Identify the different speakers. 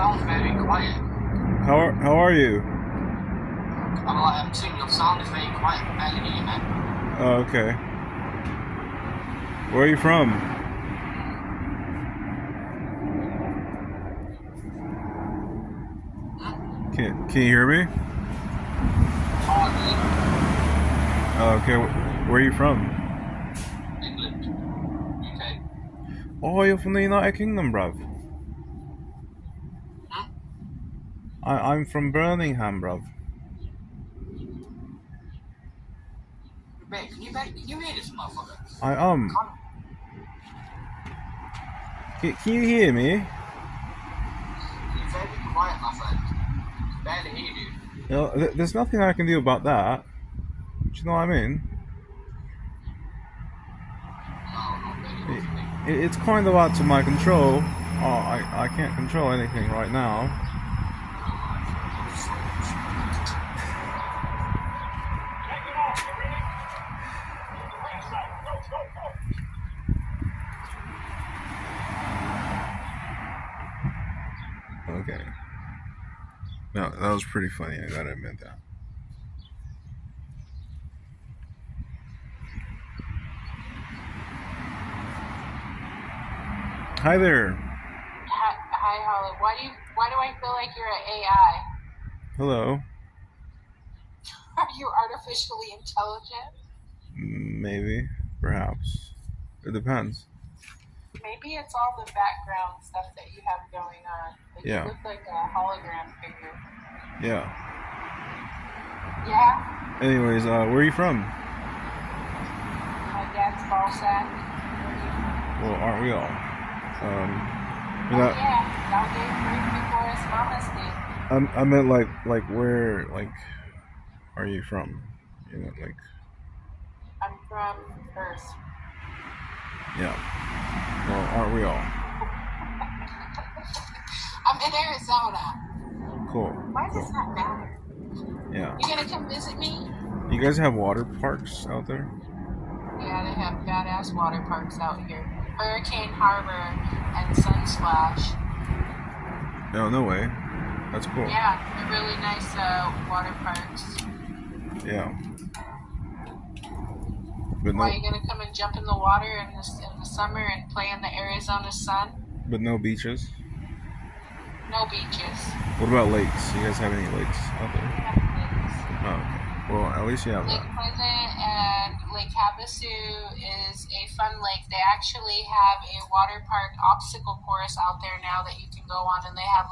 Speaker 1: sounds very quiet.
Speaker 2: How are you?
Speaker 1: I'm saying your sound is very quiet. I barely hear you, man.
Speaker 2: Oh, okay. Where are you from? Can you hear me?
Speaker 1: Hardly.
Speaker 2: Oh, okay. Where are you from?
Speaker 1: England. UK.
Speaker 2: Oh, you're from the United Kingdom, bruv.
Speaker 1: Hmm?
Speaker 2: I'm from Birmingham, bruv.
Speaker 1: Mate, can you hear this motherfucker?
Speaker 2: I
Speaker 1: Can't.
Speaker 2: Can you hear me?
Speaker 1: You're very quiet, my friend. Barely hear you.
Speaker 2: You know, there's nothing I can do about that. Do you know what I mean?
Speaker 1: No, not really. What do you mean?
Speaker 2: It's kind of out of my control. Oh, I can't control anything right now. Okay. No, that was pretty funny. I gotta admit that. Hi there.
Speaker 3: Hi, Holly. Why do I feel like you're an AI?
Speaker 2: Hello.
Speaker 3: Are you artificially intelligent?
Speaker 2: Maybe. Perhaps. It depends.
Speaker 3: Maybe it's all the background stuff that you have going on. Like
Speaker 2: Yeah.
Speaker 3: You look like a hologram figure.
Speaker 2: Yeah.
Speaker 3: Yeah?
Speaker 2: Anyways, where are you from?
Speaker 3: My dad's ball sack.
Speaker 2: Well, aren't we all?
Speaker 3: Yeah. Y'all gave birth before his mama's did.
Speaker 2: I meant like where are you from? You know, like
Speaker 3: I'm from Earth.
Speaker 2: yeah. Well, aren't we all?
Speaker 3: I'm in Arizona.
Speaker 2: Cool.
Speaker 3: Why does that matter?
Speaker 2: Yeah.
Speaker 3: You gonna come visit me?
Speaker 2: You guys have water parks out there?
Speaker 3: Yeah, they have badass water parks out here. Hurricane Harbor and Sunsplash.
Speaker 2: No way. That's cool.
Speaker 3: Yeah, they're really nice water parks.
Speaker 2: Yeah. But
Speaker 3: Why, you gonna come and jump in the water in the summer and play in the Arizona sun?
Speaker 2: but no beaches.
Speaker 3: No beaches.
Speaker 2: What about lakes? You guys have any lakes out
Speaker 3: We
Speaker 2: there?
Speaker 3: have lakes.
Speaker 2: Oh, okay. Well, at least you have
Speaker 3: Lake
Speaker 2: that.
Speaker 3: Pleasant and Lake Havasu is a fun lake. They actually have a water park obstacle course out there now that you can go on, and they have like